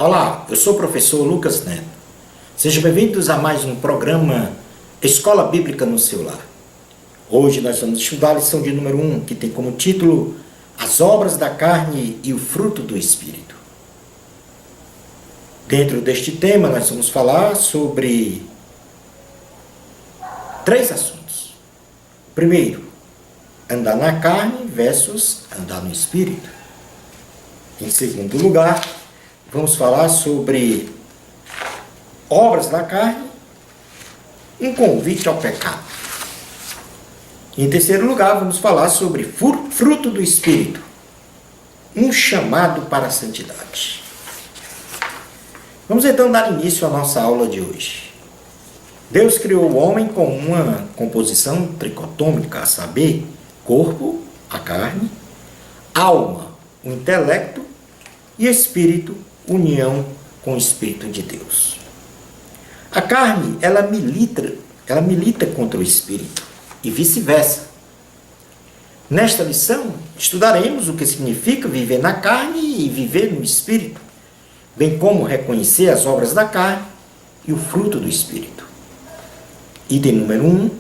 Olá, eu sou o professor Lucas Neto. Sejam bem-vindos a mais um programa Escola Bíblica no seu lar. Hoje nós vamos estudar a lição de número 1, que tem como título As obras da carne e o fruto do Espírito. Dentro deste tema nós vamos falar sobre 3 assuntos. Primeiro, andar na carne versus andar no Espírito. Em segundo lugar, vamos falar sobre obras da carne, um convite ao pecado. Em terceiro lugar, vamos falar sobre fruto do Espírito, um chamado para a santidade. Vamos então dar início à nossa aula de hoje. Deus criou o homem com uma composição tricotômica, a saber, corpo, a carne, alma, o intelecto e espírito, união com o Espírito de Deus. A carne, ela milita contra o Espírito e vice-versa. Nesta lição, estudaremos o que significa viver na carne e viver no Espírito, bem como reconhecer as obras da carne e o fruto do Espírito. Item número 1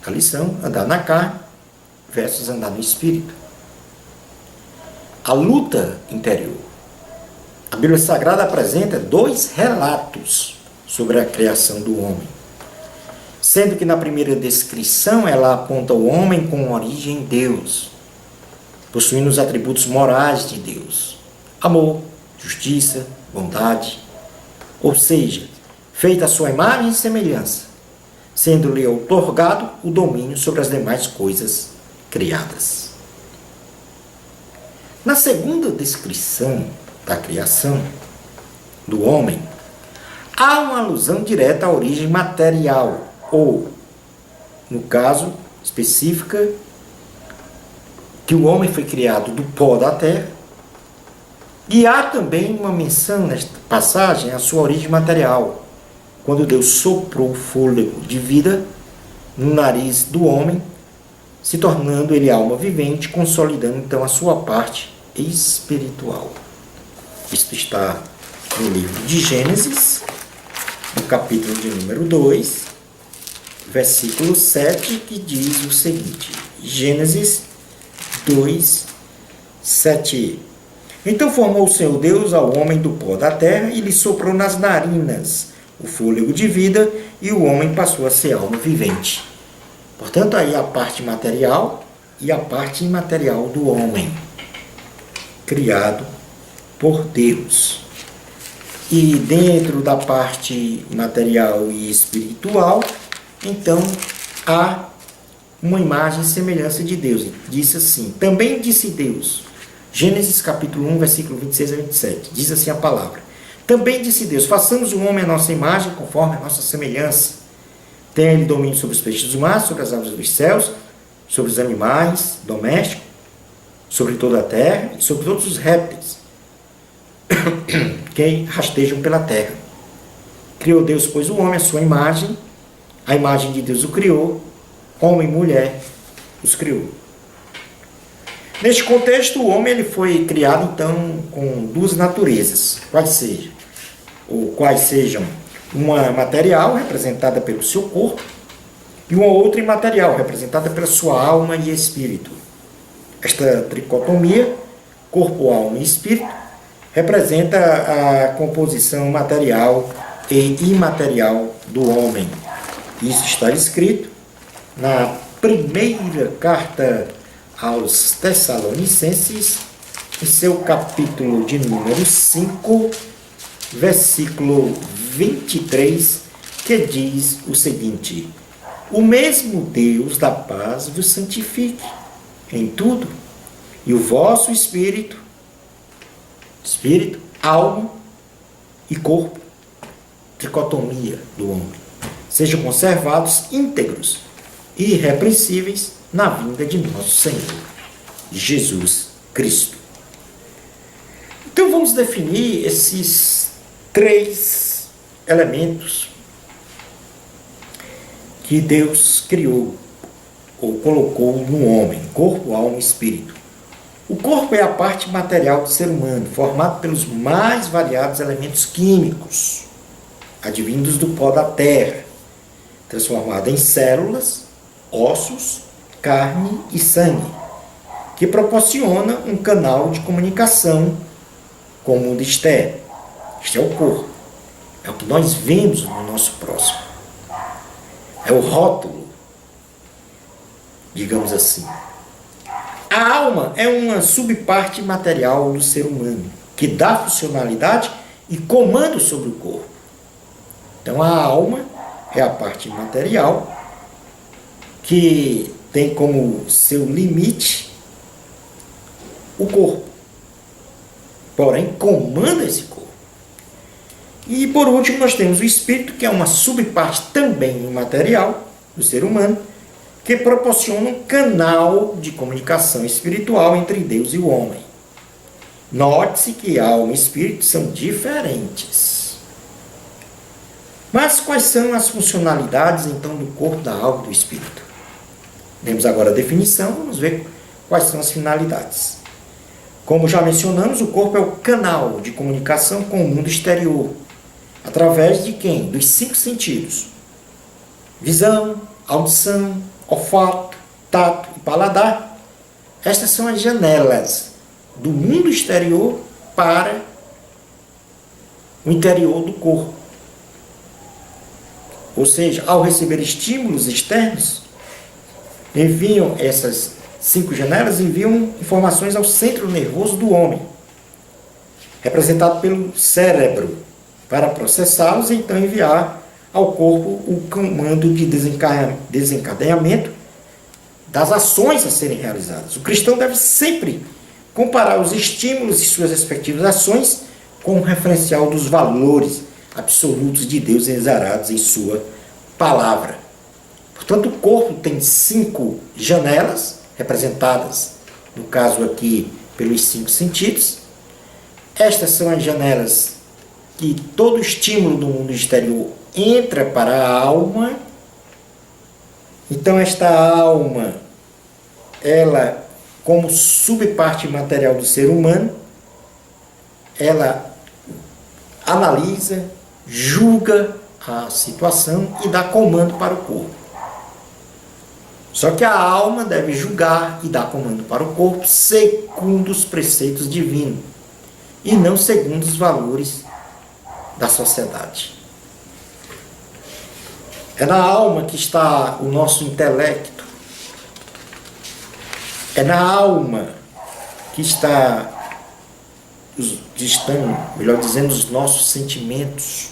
da lição, andar na carne versus andar no Espírito. A luta interior. A Bíblia Sagrada apresenta 2 relatos sobre a criação do homem, sendo que na primeira descrição ela aponta o homem com origem em Deus, possuindo os atributos morais de Deus: amor, justiça, bondade, ou seja, feita a sua imagem e semelhança, sendo-lhe outorgado o domínio sobre as demais coisas criadas. Na segunda descrição da criação do homem, há uma alusão direta à origem material, ou, no caso específica, que o homem foi criado do pó da terra, e há também uma menção nesta passagem à sua origem material, quando Deus soprou o fôlego de vida no nariz do homem, se tornando ele alma vivente, consolidando então a sua parte espiritual. Isto está no livro de Gênesis, no capítulo de número 2, versículo 7, que diz o seguinte: Gênesis 2, 7. Então formou o Senhor Deus ao homem do pó da terra e lhe soprou nas narinas o fôlego de vida, e o homem passou a ser alma vivente. Portanto, aí a parte material e a parte imaterial do homem, criado por Deus. E dentro da parte material e espiritual, então, há uma imagem e semelhança de Deus. Diz assim: também disse Deus, Gênesis capítulo 1, versículo 26 a 27, diz assim a palavra: também disse Deus, façamos o homem à nossa imagem, conforme a nossa semelhança. Tenha ele domínio sobre os peixes do mar, sobre as aves dos céus, sobre os animais domésticos, sobre toda a terra e sobre todos os répteis que rastejam pela terra. Criou Deus, pois, o homem à sua imagem, a imagem de Deus o criou, homem e mulher os criou. Neste contexto, o homem ele foi criado, então, com 2 naturezas, quais sejam uma material, representada pelo seu corpo, e uma outra imaterial, representada pela sua alma e espírito. Esta tricotomia, corpo, alma e espírito, representa a composição material e imaterial do homem. Isso está escrito na primeira carta aos Tessalonicenses, em seu capítulo de número 5, versículo 23, que diz o seguinte: o mesmo Deus da paz vos santifique em tudo, e o vosso espírito, alma e corpo, tricotomia do homem, sejam conservados íntegros e irrepreensíveis na vinda de nosso Senhor Jesus Cristo. Então vamos definir esses 3 elementos que Deus criou ou colocou no homem: corpo, alma e espírito. O corpo é a parte material do ser humano, formado pelos mais variados elementos químicos, advindos do pó da terra, transformado em células, ossos, carne e sangue, que proporciona um canal de comunicação com o mundo externo. Este é o corpo. É o que nós vemos no nosso próximo. É o rótulo, digamos assim. A alma é uma subparte material do ser humano, que dá funcionalidade e comando sobre o corpo. Então, a alma é a parte material que tem como seu limite o corpo. Porém, comanda esse corpo. E, por último, nós temos o espírito, que é uma subparte também imaterial do ser humano, que proporciona um canal de comunicação espiritual entre Deus e o homem. Note-se que alma e espírito são diferentes. Mas quais são as funcionalidades, então, do corpo, da alma e do espírito? Temos agora a definição, vamos ver quais são as finalidades. Como já mencionamos, o corpo é o canal de comunicação com o mundo exterior. Através de quem? Dos 5 sentidos. Visão, audição, olfato, tato e paladar. Estas são as janelas do mundo exterior para o interior do corpo. Ou seja, ao receber estímulos externos, essas 5 janelas enviam informações ao centro nervoso do homem, representado pelo cérebro, para processá-los e então enviar ao corpo o comando de desencadeamento das ações a serem realizadas. O cristão deve sempre comparar os estímulos e suas respectivas ações com o referencial dos valores absolutos de Deus exarados em sua palavra. Portanto, o corpo tem 5 janelas, representadas, no caso aqui, pelos 5 sentidos. Estas são as janelas que todo estímulo do mundo exterior entra para a alma. Então, esta alma, ela, como subparte material do ser humano, ela analisa, julga a situação e dá comando para o corpo. Só que a alma deve julgar e dar comando para o corpo segundo os preceitos divinos e não segundo os valores da sociedade. É na alma que está o nosso intelecto. É na alma que estão, melhor dizendo, os nossos sentimentos.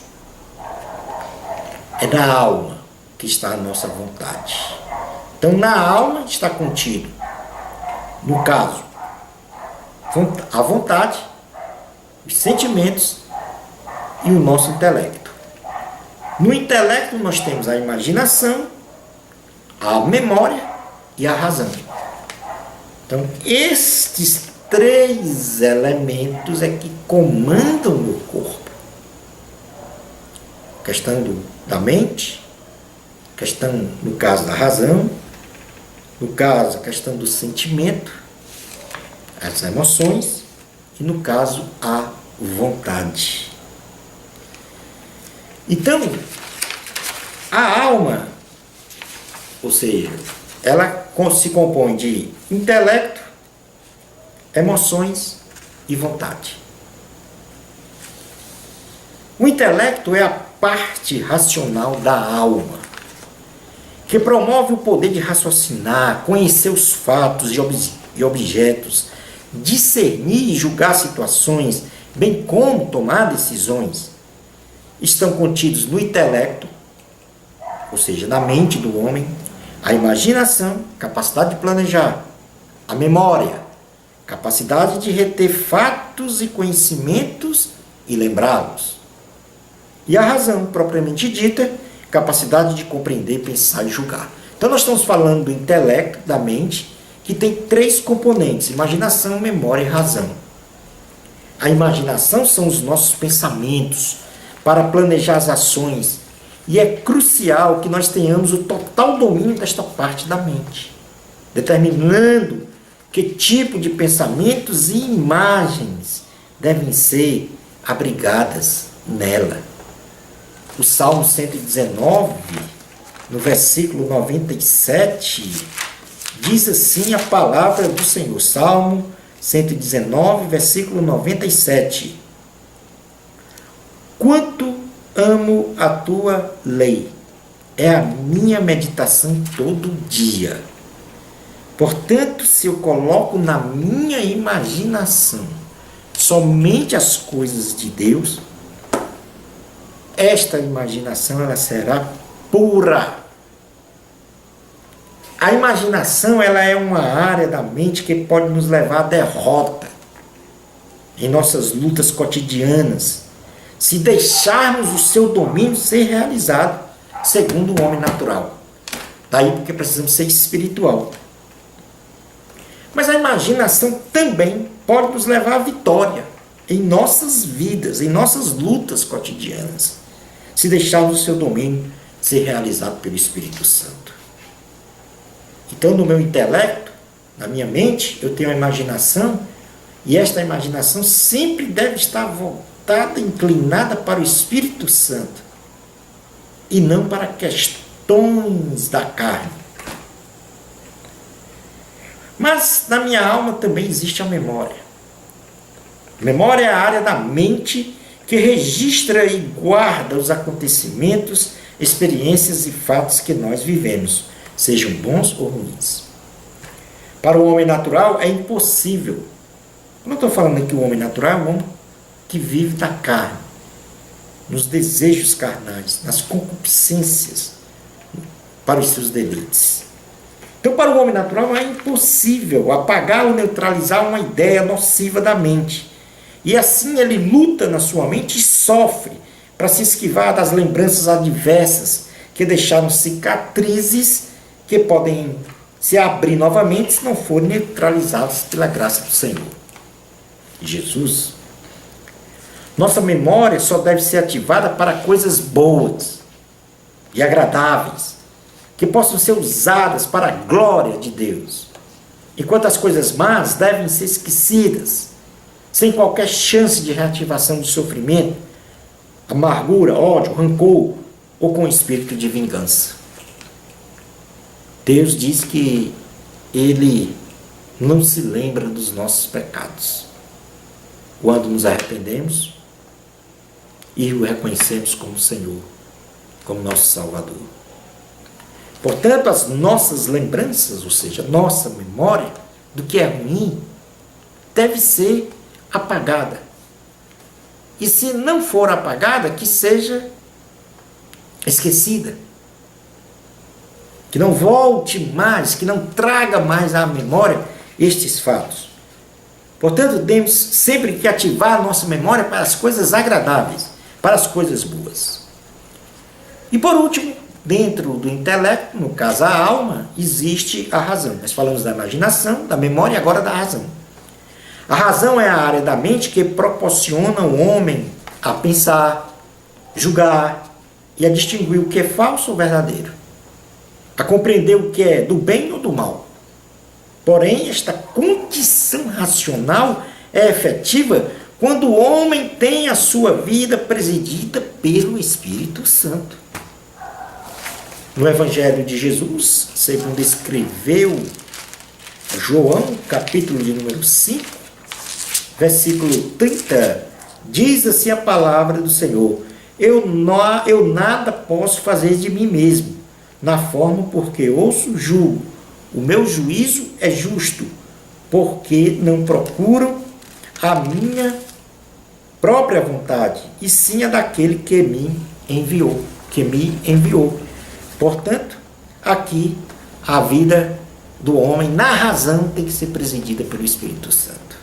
É na alma que está a nossa vontade. Então, na alma está contido, no caso, a vontade, os sentimentos e o nosso intelecto. No intelecto nós temos a imaginação, a memória e a razão. Então, estes 3 elementos é que comandam o corpo. A questão da mente, a questão, no caso, da razão, no caso, a questão do sentimento, as emoções e, no caso, a vontade. Então, a alma, ou seja, ela se compõe de intelecto, emoções e vontade. O intelecto é a parte racional da alma, que promove o poder de raciocinar, conhecer os fatos e objetos, discernir e julgar situações, bem como tomar decisões. Estão contidos no intelecto, ou seja, na mente do homem, a imaginação, capacidade de planejar, a memória, capacidade de reter fatos e conhecimentos e lembrá-los, e a razão, propriamente dita, capacidade de compreender, pensar e julgar. Então, nós estamos falando do intelecto, da mente, que tem 3 componentes: imaginação, memória e razão. A imaginação são os nossos pensamentos para planejar as ações, e é crucial que nós tenhamos o total domínio desta parte da mente, determinando Que tipo de pensamentos e imagens devem ser abrigadas nela? O Salmo 119, no versículo 97, diz assim a palavra do Senhor. Salmo 119, versículo 97. Quanto amo a tua lei, é a minha meditação todo dia. Portanto, se eu coloco na minha imaginação somente as coisas de Deus, esta imaginação ela será pura. A imaginação ela é uma área da mente que pode nos levar à derrota em nossas lutas cotidianas, se deixarmos o seu domínio ser realizado segundo o homem natural. Daí porque precisamos ser espiritual. Mas a imaginação também pode nos levar à vitória em nossas vidas, em nossas lutas cotidianas, se deixarmos o seu domínio ser realizado pelo Espírito Santo. Então, no meu intelecto, na minha mente, eu tenho a imaginação, e esta imaginação sempre deve estar voltada, inclinada para o Espírito Santo, e não para questões da carne. Mas na minha alma também existe a memória. Memória é a área da mente que registra e guarda os acontecimentos, experiências e fatos que nós vivemos, sejam bons ou ruins. Para o homem natural é impossível. Eu não estou falando que o homem natural é um homem que vive da carne, nos desejos carnais, nas concupiscências, para os seus deleites. Então, para o homem natural é impossível apagar ou neutralizar uma ideia nociva da mente. E assim ele luta na sua mente e sofre para se esquivar das lembranças adversas que deixaram cicatrizes que podem se abrir novamente se não forem neutralizadas pela graça do Senhor Jesus. Nossa memória só deve ser ativada para coisas boas e agradáveis, que possam ser usadas para a glória de Deus, enquanto as coisas más devem ser esquecidas, sem qualquer chance de reativação de sofrimento, amargura, ódio, rancor ou com espírito de vingança. Deus diz que Ele não se lembra dos nossos pecados quando nos arrependemos e o reconhecemos como Senhor, como nosso Salvador. Portanto, as nossas lembranças, ou seja, nossa memória do que é ruim, deve ser apagada. E se não for apagada, que seja esquecida. Que não volte mais, que não traga mais à memória estes fatos. Portanto, temos sempre que ativar a nossa memória para as coisas agradáveis, para as coisas boas. E por último, dentro do intelecto, no caso a alma, existe a razão. Nós falamos da imaginação, da memória e agora da razão. A razão é a área da mente que proporciona ao homem a pensar, julgar e a distinguir o que é falso ou verdadeiro, a compreender o que é do bem ou do mal. Porém, esta condição racional é efetiva quando o homem tem a sua vida presidida pelo Espírito Santo. No Evangelho de Jesus, segundo escreveu João, capítulo de número 5, versículo 30, diz assim a palavra do Senhor: eu nada posso fazer de mim mesmo, na forma porque ouço, julgo. O meu juízo é justo, porque não procuram a minha própria vontade, e sim a daquele que me enviou. Portanto, aqui a vida do homem na razão tem que ser presidida pelo Espírito Santo.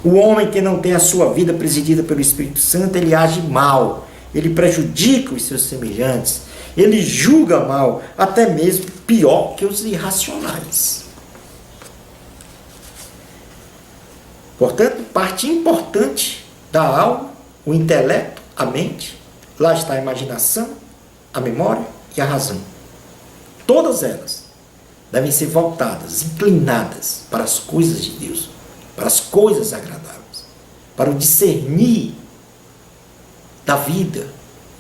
O homem que não tem a sua vida presidida pelo Espírito Santo, ele age mal, ele prejudica os seus semelhantes, ele julga mal, até mesmo pior que os irracionais. Portanto, parte importante da alma, o intelecto, a mente, lá está a imaginação, a memória e a razão. Todas elas devem ser voltadas, inclinadas para as coisas de Deus, para as coisas agradáveis, para o discernir da vida,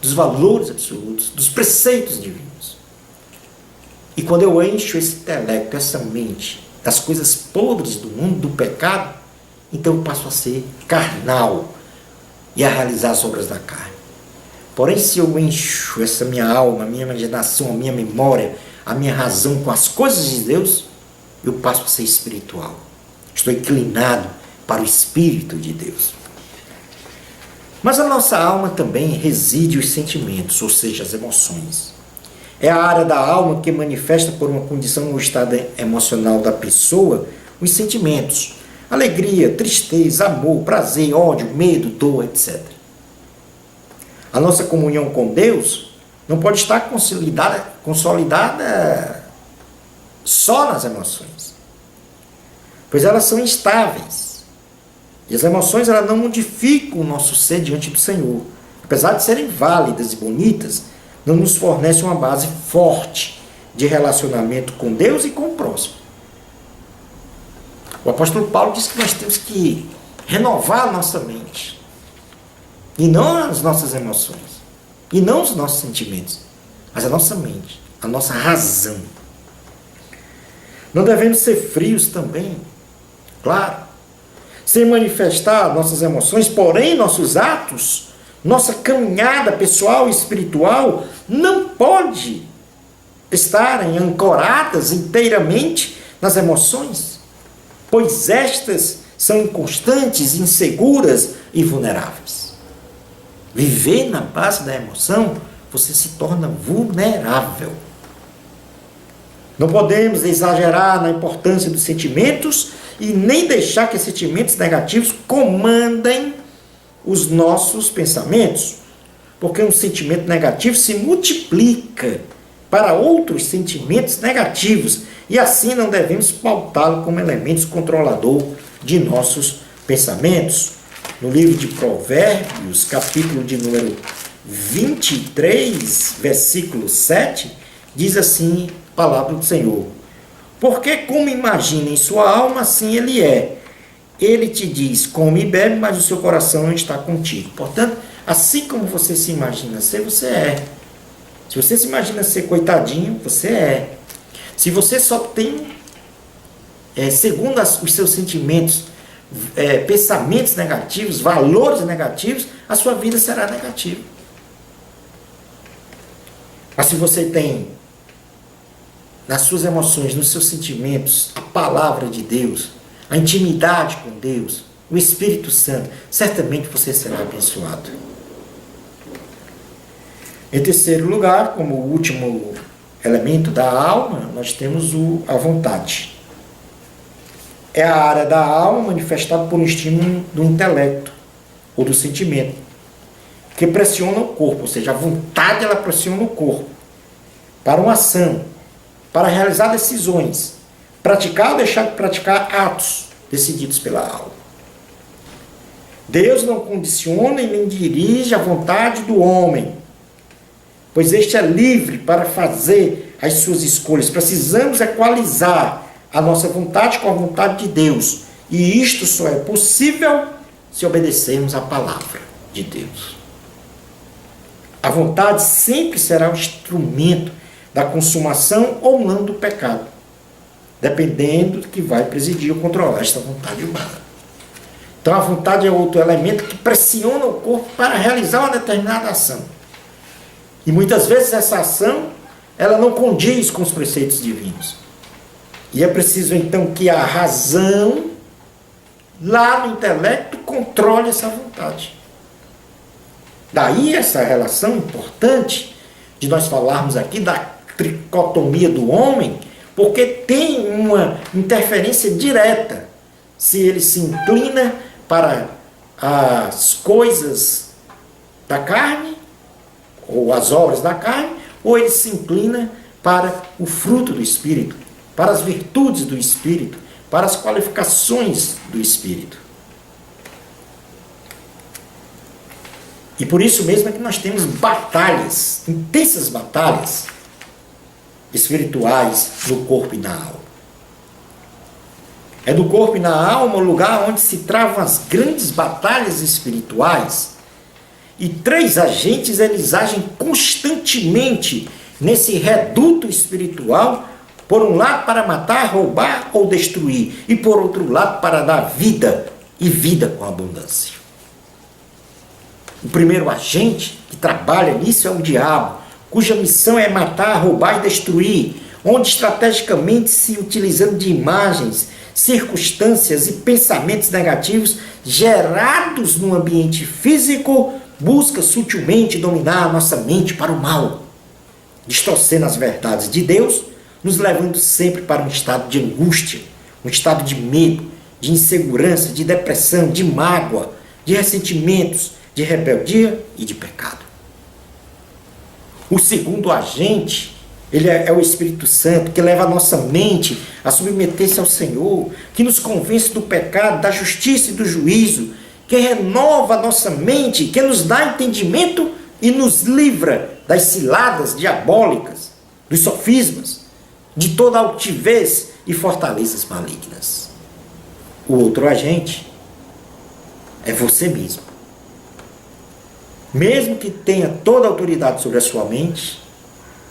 dos valores absolutos, dos preceitos divinos. E quando eu encho esse intelecto, essa mente, das coisas podres do mundo, do pecado, então eu passo a ser carnal e a realizar as obras da carne. Porém, se eu encho essa minha alma, a minha imaginação, a minha memória, a minha razão com as coisas de Deus, eu passo a ser espiritual. Estou inclinado para o Espírito de Deus. Mas a nossa alma também reside os sentimentos, ou seja, as emoções. É a área da alma que manifesta por uma condição ou estado emocional da pessoa os sentimentos. Alegria, tristeza, amor, prazer, ódio, medo, dor, etc. A nossa comunhão com Deus não pode estar consolidada só nas emoções, pois elas são instáveis. E as emoções elas não modificam o nosso ser diante do Senhor. Apesar de serem válidas e bonitas, não nos fornecem uma base forte de relacionamento com Deus e com o próximo. O apóstolo Paulo diz que nós temos que renovar a nossa mente. E não as nossas emoções. E não os nossos sentimentos. Mas a nossa mente. A nossa razão. Não devemos ser frios também. Claro. Sem manifestar nossas emoções, porém nossos atos, nossa caminhada pessoal e espiritual não pode estarem ancoradas inteiramente nas emoções, pois estas são inconstantes, inseguras e vulneráveis. Viver na base da emoção, você se torna vulnerável. Não podemos exagerar na importância dos sentimentos e nem deixar que sentimentos negativos comandem os nossos pensamentos, porque um sentimento negativo se multiplica para outros sentimentos negativos e assim não devemos pautá-lo como elemento controlador de nossos pensamentos. No livro de Provérbios, capítulo de número 23, versículo 7, diz assim a palavra do Senhor: porque como imagina em sua alma, assim ele é. Ele te diz, come e bebe, mas o seu coração não está contigo. Portanto, assim como você se imagina ser, você é. Se você se imagina ser coitadinho, você é. Se você só tem, segundo os seus sentimentos, pensamentos negativos, valores negativos, a sua vida será negativa. Mas se você tem nas suas emoções, nos seus sentimentos, a palavra de Deus, a intimidade com Deus, o Espírito Santo, certamente você será abençoado. Em terceiro lugar, como último elemento da alma, nós temos a vontade. É a área da alma manifestada por um estímulo do intelecto ou do sentimento, que pressiona o corpo, ou seja, a vontade ela pressiona o corpo para uma ação, para realizar decisões, praticar ou deixar de praticar atos decididos pela alma. Deus não condiciona e nem dirige a vontade do homem, pois este é livre para fazer as suas escolhas. Precisamos equalizar a nossa vontade com a vontade de Deus, e isto só é possível se obedecermos à palavra de Deus. A vontade sempre será um instrumento da consumação ou não do pecado, dependendo do que vai presidir ou controlar esta vontade humana. Então a vontade é outro elemento que pressiona o corpo para realizar uma determinada ação. E muitas vezes essa ação, ela não condiz com os preceitos divinos. E é preciso então que a razão, lá no intelecto, controle essa vontade. Daí essa relação importante de nós falarmos aqui da tricotomia do homem, porque tem uma interferência direta se ele se inclina para as coisas da carne, ou as obras da carne, ou ele se inclina para o fruto do Espírito, para as virtudes do Espírito, para as qualificações do Espírito. E por isso mesmo é que nós temos batalhas, intensas batalhas, espirituais no corpo e na alma. É do corpo e na alma o lugar onde se travam as grandes batalhas espirituais. E três agentes, eles agem constantemente nesse reduto espiritual, por um lado para matar, roubar ou destruir, e por outro lado para dar vida, e vida com abundância. O primeiro agente que trabalha nisso é o diabo, cuja missão é matar, roubar e destruir, onde estrategicamente se utilizando de imagens, circunstâncias e pensamentos negativos gerados no ambiente físico, busca sutilmente dominar a nossa mente para o mal, distorcendo as verdades de Deus, nos levando sempre para um estado de angústia, um estado de medo, de insegurança, de depressão, de mágoa, de ressentimentos, de rebeldia e de pecado. O segundo agente, ele é o Espírito Santo, que leva a nossa mente a submeter-se ao Senhor, que nos convence do pecado, da justiça e do juízo, que renova a nossa mente, que nos dá entendimento e nos livra das ciladas diabólicas, dos sofismas, de toda altivez e fortalezas malignas. O outro agente é você mesmo. Mesmo que tenha toda a autoridade sobre a sua mente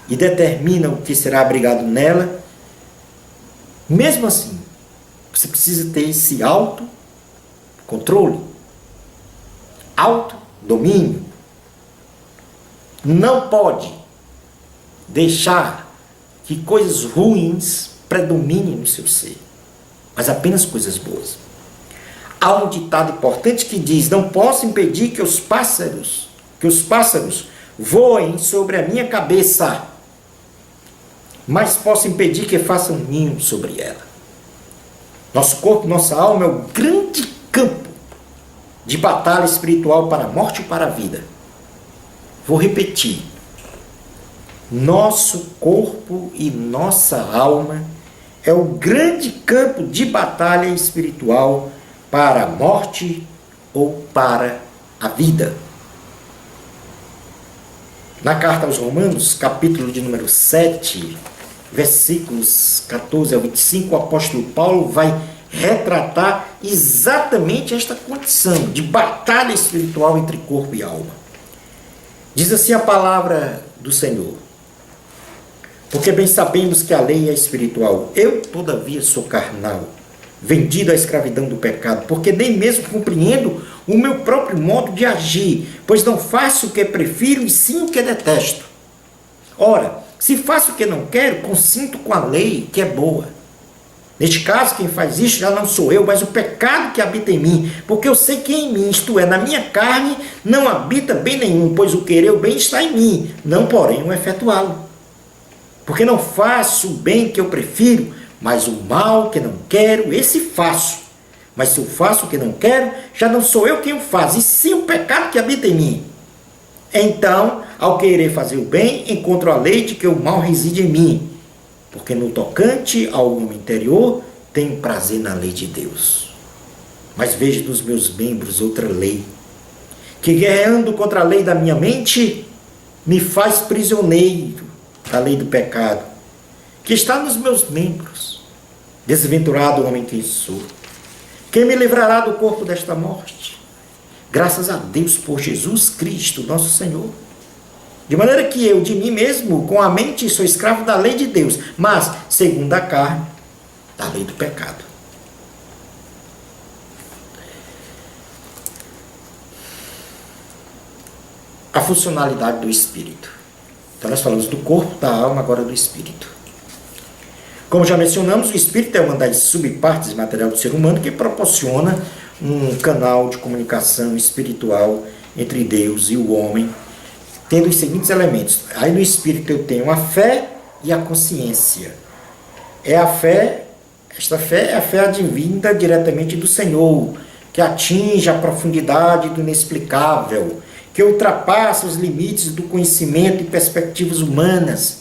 e determina o que será abrigado nela, mesmo assim, você precisa ter esse autocontrole, autodomínio. Não pode deixar que coisas ruins predominem no seu ser, mas apenas coisas boas. Há um ditado importante que diz: não posso impedir que os pássaros voem sobre a minha cabeça, mas posso impedir que façam ninho sobre ela. Nosso corpo, nossa alma é o grande campo de batalha espiritual para a morte e para a vida. Vou repetir. Nosso corpo e nossa alma é o grande campo de batalha espiritual para a morte ou para a vida. Na carta aos Romanos, capítulo de número 7, versículos 14 ao 25, o apóstolo Paulo vai retratar exatamente esta condição de batalha espiritual entre corpo e alma. Diz assim a palavra do Senhor: porque bem sabemos que a lei é espiritual, eu todavia sou carnal, vendido à escravidão do pecado, porque nem mesmo compreendo o meu próprio modo de agir, pois não faço o que prefiro e sim o que detesto. Ora, se faço o que não quero, consinto com a lei que é boa. Neste caso, quem faz isso já não sou eu, mas o pecado que habita em mim, porque eu sei que em mim, isto é, na minha carne, não habita bem nenhum, pois o querer o bem está em mim, não porém o efetuá-lo. Porque não faço o bem que eu prefiro, mas o mal que não quero, esse faço. Mas se eu faço o que não quero, já não sou eu quem o faz, e sim o pecado que habita em mim. Então, ao querer fazer o bem, encontro a lei de que o mal reside em mim. Porque no tocante ao homem interior, tenho prazer na lei de Deus. Mas vejo nos meus membros outra lei, que guerreando contra a lei da minha mente, me faz prisioneiro da lei do pecado, que está nos meus membros. Desventurado homem que sou, quem me livrará do corpo desta morte? Graças a Deus por Jesus Cristo, nosso Senhor. De maneira que eu, de mim mesmo, com a mente, sou escravo da lei de Deus, mas, segundo a carne, da lei do pecado. A funcionalidade do espírito. Então nós falamos do corpo, da alma, agora do espírito. Como já mencionamos, o espírito é uma das subpartes material do ser humano que proporciona um canal de comunicação espiritual entre Deus e o homem, tendo os seguintes elementos. Aí no espírito eu tenho a fé e a consciência. Esta fé é a fé advinda diretamente do Senhor, que atinge a profundidade do inexplicável, que ultrapassa os limites do conhecimento e perspectivas humanas,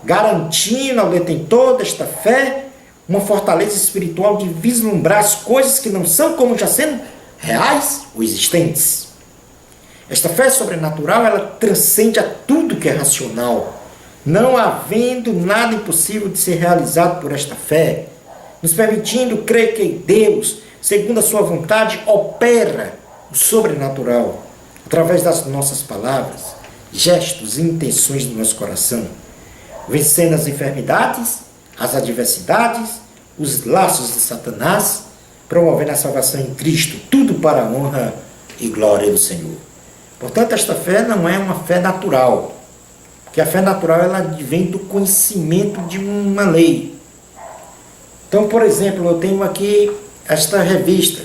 garantindo ao detentor desta fé uma fortaleza espiritual de vislumbrar as coisas que não são como já sendo reais ou existentes. Esta fé sobrenatural, ela transcende a tudo que é racional, não havendo nada impossível de ser realizado por esta fé, nos permitindo crer que Deus, segundo a sua vontade, opera o sobrenatural através das nossas palavras, gestos e intenções do nosso coração, vencendo as enfermidades, as adversidades, os laços de Satanás, promovendo a salvação em Cristo, tudo para a honra e glória do Senhor. Portanto, esta fé não é uma fé natural, porque a fé natural ela vem do conhecimento de uma lei. Então, por exemplo, eu tenho aqui esta revista.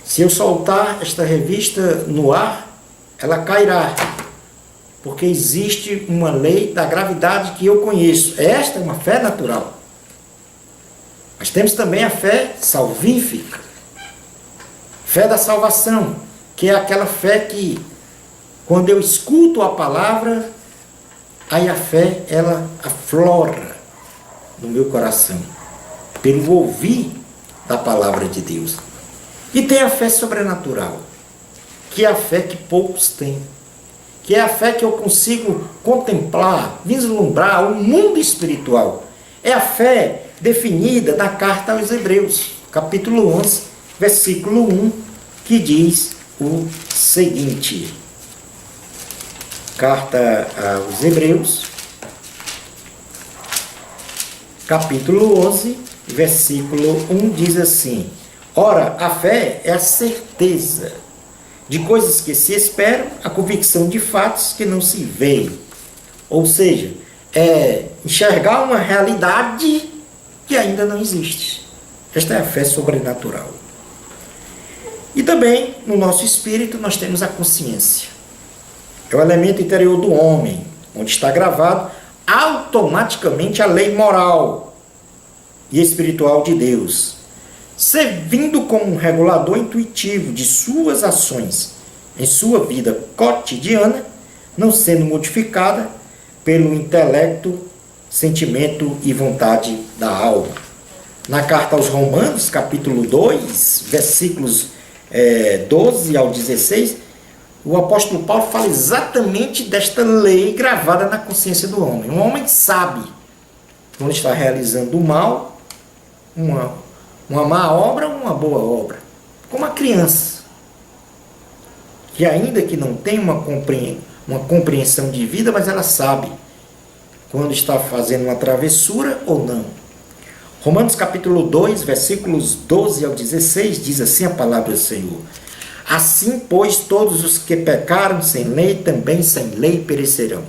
Se eu soltar esta revista no ar, ela cairá, porque existe uma lei da gravidade que eu conheço. Esta é uma fé natural. Mas temos também a fé salvífica, fé da salvação, que é aquela fé que, quando eu escuto a palavra, aí a fé, ela aflora no meu coração, pelo ouvir da palavra de Deus. E tem a fé sobrenatural, que é a fé que poucos têm, que é a fé que eu consigo contemplar, vislumbrar o mundo espiritual. É a fé definida na carta aos Hebreus, capítulo 11, versículo 1, que diz o seguinte. Carta aos Hebreus, capítulo 11, versículo 1, diz assim: ora, a fé é a certeza de coisas que se esperam, a convicção de fatos que não se veem. Ou seja, é enxergar uma realidade que ainda não existe. Esta é a fé sobrenatural. E também, no nosso espírito, nós temos a consciência. É o elemento interior do homem, onde está gravado automaticamente a lei moral e espiritual de Deus, servindo como um regulador intuitivo de suas ações em sua vida cotidiana, não sendo modificada pelo intelecto, sentimento e vontade da alma. Na carta aos Romanos, capítulo 2, versículos 12 ao 16, o apóstolo Paulo fala exatamente desta lei gravada na consciência do homem. Um homem sabe quando está realizando o mal, uma má obra ou uma boa obra. Como a criança, que ainda que não tem uma compreensão de vida, mas ela sabe quando está fazendo uma travessura ou não. Romanos capítulo 2, versículos 12 ao 16, diz assim a palavra do Senhor: assim, pois, todos os que pecaram sem lei, também sem lei perecerão.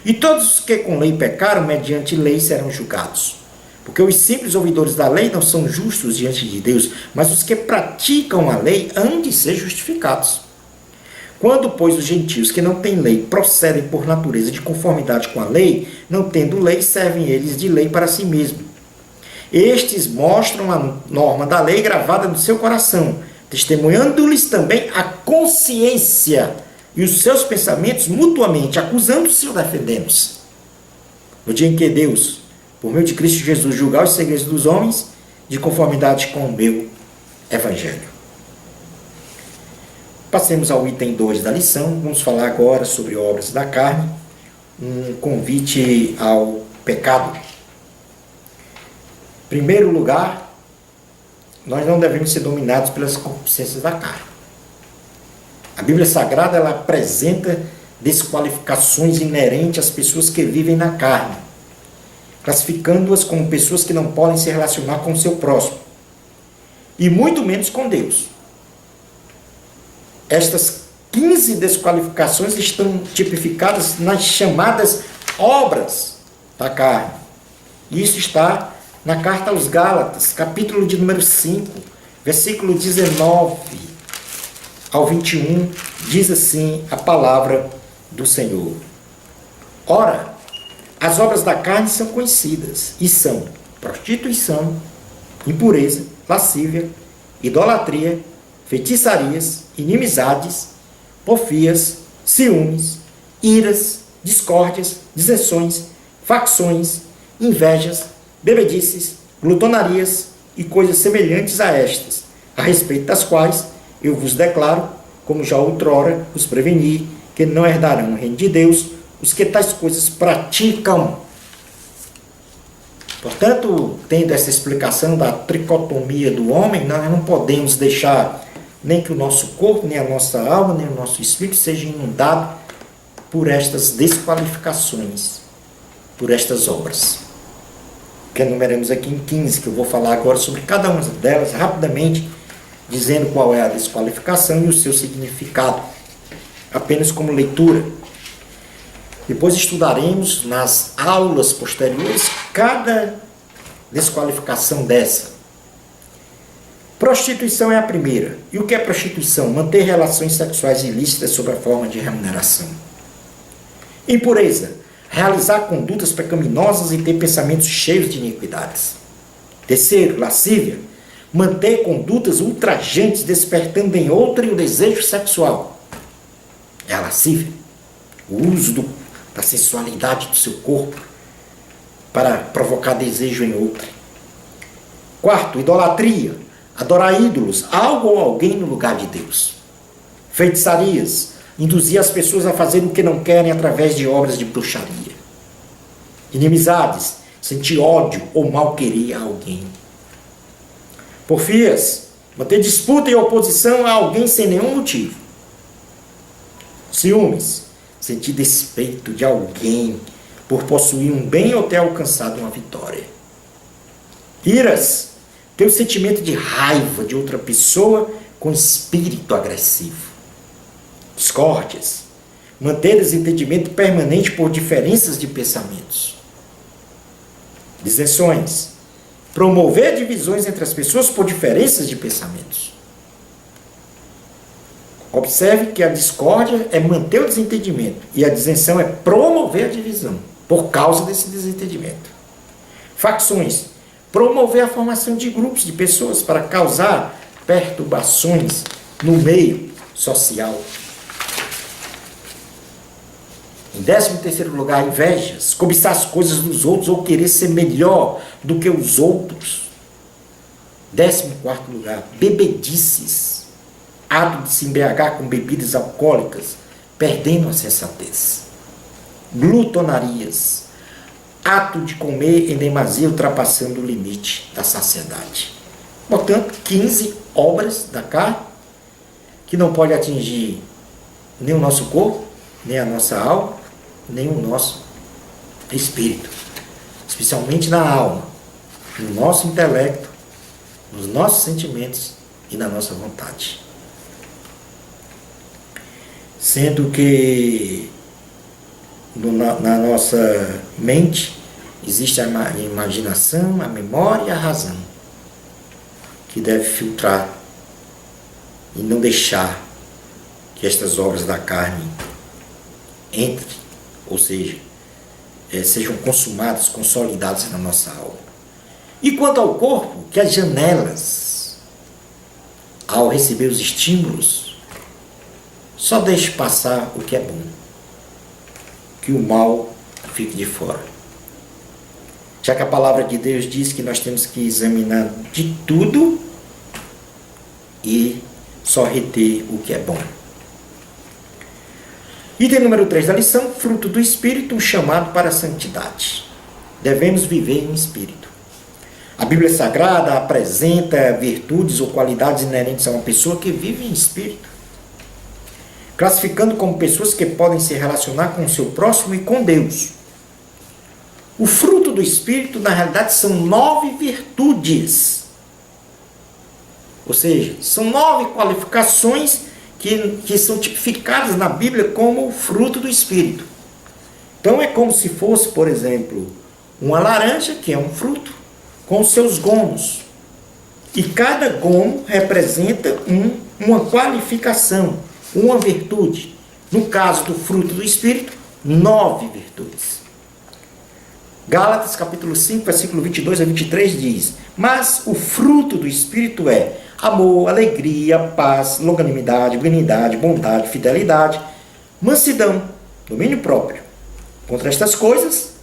E todos os que com lei pecaram, mediante lei serão julgados. Porque os simples ouvidores da lei não são justos diante de Deus, mas os que praticam a lei hão de ser justificados. Quando, pois, os gentios que não têm lei procedem por natureza de conformidade com a lei, não tendo lei, servem eles de lei para si mesmos. Estes mostram a norma da lei gravada no seu coração, testemunhando-lhes também a consciência e os seus pensamentos mutuamente, acusando-se ou defendendo-se. No dia em que Deus, por meio de Cristo Jesus, julgar os segredos dos homens, de conformidade com o meu Evangelho. Passemos ao item 2 da lição. Vamos falar agora sobre obras da carne, um convite ao pecado. Em primeiro lugar, nós não devemos ser dominados pelas concupiscências da carne. A Bíblia Sagrada ela apresenta desqualificações inerentes às pessoas que vivem na carne, classificando-as como pessoas que não podem se relacionar com o seu próximo, e muito menos com Deus. Estas 15 desqualificações estão tipificadas nas chamadas obras da carne. Isso está na carta aos Gálatas, capítulo de número 5, versículo 19 ao 21, diz assim a palavra do Senhor: ora, as obras da carne são conhecidas, e são prostituição, impureza, lascívia, idolatria, feitiçarias, inimizades, porfias, ciúmes, iras, discórdias, dissensões, facções, invejas, bebedices, glutonarias e coisas semelhantes a estas, a respeito das quais eu vos declaro, como já outrora os preveni, que não herdarão o reino de Deus os que tais coisas praticam. Portanto, tendo essa explicação da tricotomia do homem, nós não podemos deixar nem que o nosso corpo, nem a nossa alma, nem o nosso espírito seja inundado por estas desqualificações, por estas obras. Que enumeramos aqui em 15, que eu vou falar agora sobre cada uma delas rapidamente, dizendo qual é a desqualificação e o seu significado, apenas como leitura. Depois estudaremos nas aulas posteriores cada desqualificação dessa. Prostituição é a primeira. E o que é prostituição? Manter relações sexuais ilícitas sob a forma de remuneração. Impureza. Realizar condutas pecaminosas e ter pensamentos cheios de iniquidades. Terceiro, lascívia. Manter condutas ultrajantes, despertando em outrem o desejo sexual. É a lascívia. O uso da sensualidade do seu corpo para provocar desejo em outrem. Quarto, idolatria. Adorar ídolos, algo ou alguém no lugar de Deus. Feitiçarias. Induzir as pessoas a fazer o que não querem através de obras de bruxaria. Inimizades. Sentir ódio ou mal-querer a alguém. Porfias. Manter disputa e oposição a alguém sem nenhum motivo. Ciúmes. Sentir despeito de alguém por possuir um bem ou ter alcançado uma vitória. Iras. Ter o sentimento de raiva de outra pessoa com espírito agressivo. Discórdias. Manter desentendimento permanente por diferenças de pensamentos. Dissensões. Promover divisões entre as pessoas por diferenças de pensamentos. Observe que a discórdia é manter o desentendimento e a dissensão é promover a divisão por causa desse desentendimento. Facções. Promover a formação de grupos de pessoas para causar perturbações no meio social. Em 13º lugar, invejas, cobiçar as coisas dos outros ou querer ser melhor do que os outros. 14º lugar, bebedices, ato de se embriagar com bebidas alcoólicas, perdendo a sensatez. Glutonarias, ato de comer em demasia, ultrapassando o limite da saciedade. Portanto, 15 obras da carne, que não pode atingir nem o nosso corpo, nem a nossa alma, nem o nosso espírito. Especialmente na alma, no nosso intelecto, nos nossos sentimentos e na nossa vontade. Sendo que na nossa mente existe a imaginação, a memória e a razão, que deve filtrar e não deixar que estas obras da carne entrem, ou seja, sejam consumadas, consolidadas na nossa alma. E quanto ao corpo, que as janelas, ao receber os estímulos, só deixe passar o que é bom, que o mal fique de fora. Já que a palavra de Deus diz que nós temos que examinar de tudo e só reter o que é bom. Item número 3 da lição, fruto do Espírito, um chamado para a santidade. Devemos viver em Espírito. A Bíblia Sagrada apresenta virtudes ou qualidades inerentes a uma pessoa que vive em Espírito, classificando como pessoas que podem se relacionar com o seu próximo e com Deus. O fruto do Espírito, na realidade, são 9 virtudes. Ou seja, são 9 qualificações que são tipificadas na Bíblia como o fruto do Espírito. Então é como se fosse, por exemplo, uma laranja, que é um fruto, com seus gomos. E cada gomo representa uma qualificação, uma virtude. No caso do fruto do Espírito, 9 virtudes. Gálatas capítulo 5, versículo 22 a 23 diz: mas o fruto do Espírito é amor, alegria, paz, longanimidade, benignidade, bondade, fidelidade, mansidão, domínio próprio. Contra estas coisas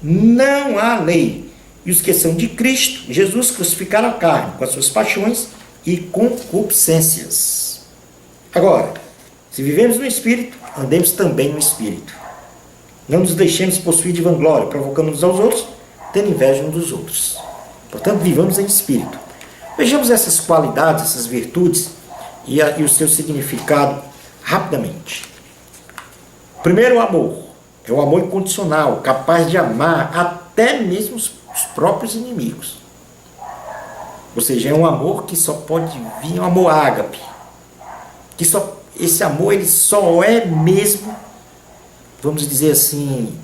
não há lei. E os que são de Cristo, Jesus, crucificaram a carne com as suas paixões e concupiscências. Agora, se vivemos no Espírito, andemos também no Espírito. Não nos deixemos possuir de vanglória, provocando uns aos outros, tendo inveja uns dos outros. Portanto, vivamos em espírito. Vejamos essas qualidades, essas virtudes e o seu significado rapidamente. Primeiro, o amor. É o amor incondicional, capaz de amar até mesmo os próprios inimigos. Ou seja, é um amor que só pode vir, um amor ágape. Esse amor ele só é mesmo, vamos dizer assim,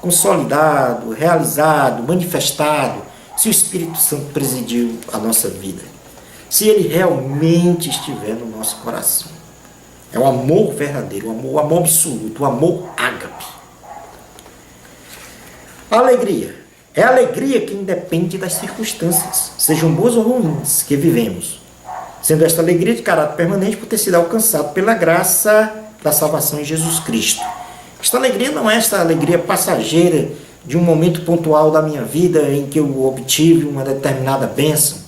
consolidado, realizado, manifestado, se o Espírito Santo presidiu a nossa vida. Se ele realmente estiver no nosso coração. É o amor verdadeiro, o amor absoluto, o amor ágape. A alegria. É a alegria que independe das circunstâncias, sejam boas ou ruins, que vivemos. Sendo esta alegria de caráter permanente por ter sido alcançado pela graça da salvação em Jesus Cristo. Esta alegria não é esta alegria passageira de um momento pontual da minha vida em que eu obtive uma determinada bênção,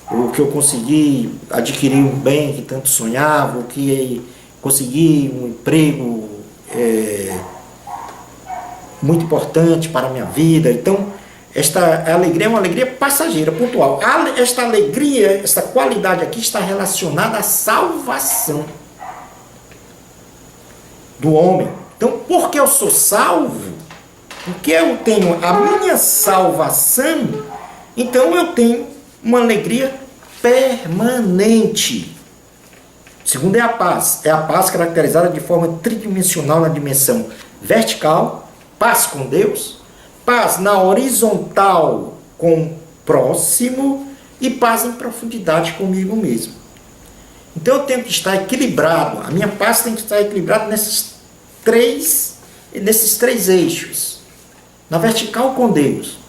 ou que eu consegui adquirir um bem que tanto sonhava, ou que consegui um emprego muito importante para a minha vida. Então, esta alegria é uma alegria passageira, pontual. Esta alegria, esta qualidade aqui está relacionada à salvação do homem. Então, porque eu sou salvo, porque eu tenho a minha salvação, então eu tenho uma alegria permanente. Segundo é a paz. É a paz caracterizada de forma tridimensional na dimensão vertical, paz com Deus, paz na horizontal com o próximo e paz em profundidade comigo mesmo. Então eu tenho que estar equilibrado, a minha paz tem que estar equilibrada nesses três eixos. Na vertical com Deus,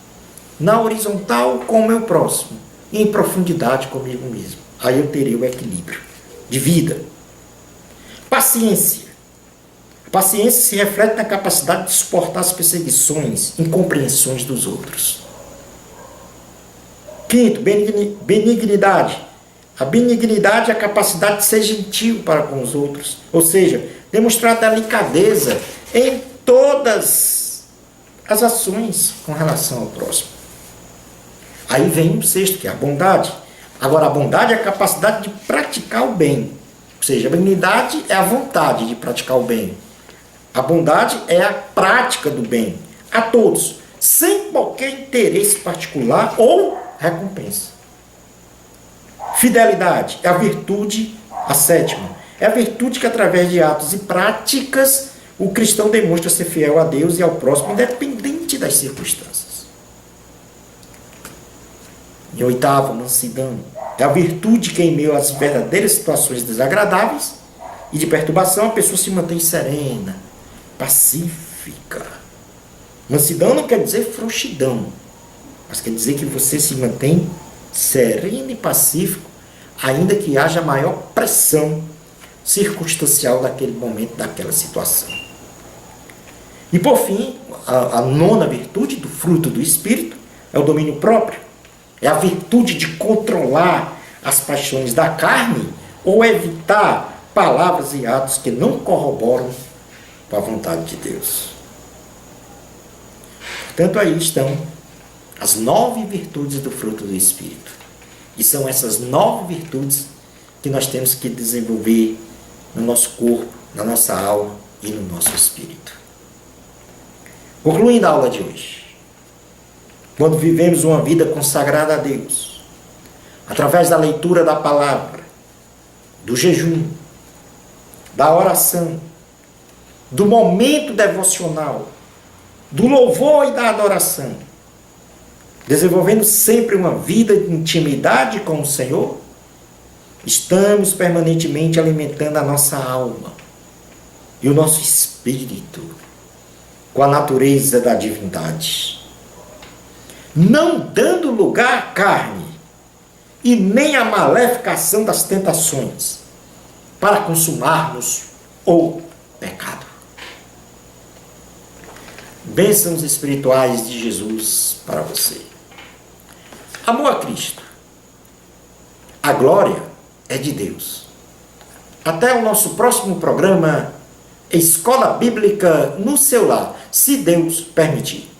na horizontal com o meu próximo e em profundidade comigo mesmo. Aí eu terei o equilíbrio de vida. Paciência. A paciência se reflete na capacidade de suportar as perseguições, incompreensões dos outros. Quinto, benignidade. A benignidade é a capacidade de ser gentil para com os outros, ou seja, demonstrar delicadeza em todas as ações com relação ao próximo. Aí vem o sexto, que é a bondade. Agora, a bondade é a capacidade de praticar o bem, ou seja, a benignidade é a vontade de praticar o bem. A bondade é a prática do bem a todos, sem qualquer interesse particular ou recompensa. Fidelidade é a virtude, a sétima, é a virtude que através de atos e práticas o cristão demonstra ser fiel a Deus e ao próximo, independente das circunstâncias. E oitavo, mansidão, é a virtude que em meio às verdadeiras situações desagradáveis e de perturbação a pessoa se mantém serena, pacífica. Mansidão não quer dizer frouxidão, mas quer dizer que você se mantém sereno e pacífico, ainda que haja maior pressão circunstancial daquele momento, daquela situação. E por fim, a nona virtude do fruto do Espírito é o domínio próprio. É a virtude de controlar as paixões da carne ou evitar palavras e atos que não corroboram com a vontade de Deus. Portanto, aí estão as 9 virtudes do fruto do Espírito. E são essas 9 virtudes que nós temos que desenvolver no nosso corpo, na nossa alma e no nosso espírito. Concluindo a aula de hoje, quando vivemos uma vida consagrada a Deus, através da leitura da palavra, do jejum, da oração, do momento devocional, do louvor e da adoração, desenvolvendo sempre uma vida de intimidade com o Senhor, estamos permanentemente alimentando a nossa alma e o nosso espírito com a natureza da divindade, não dando lugar à carne e nem à maléfica ação das tentações para consumarmos o pecado. Bênçãos espirituais de Jesus para você. Amor a Cristo. A glória é de Deus. Até o nosso próximo programa, escola bíblica no seu lar, se Deus permitir.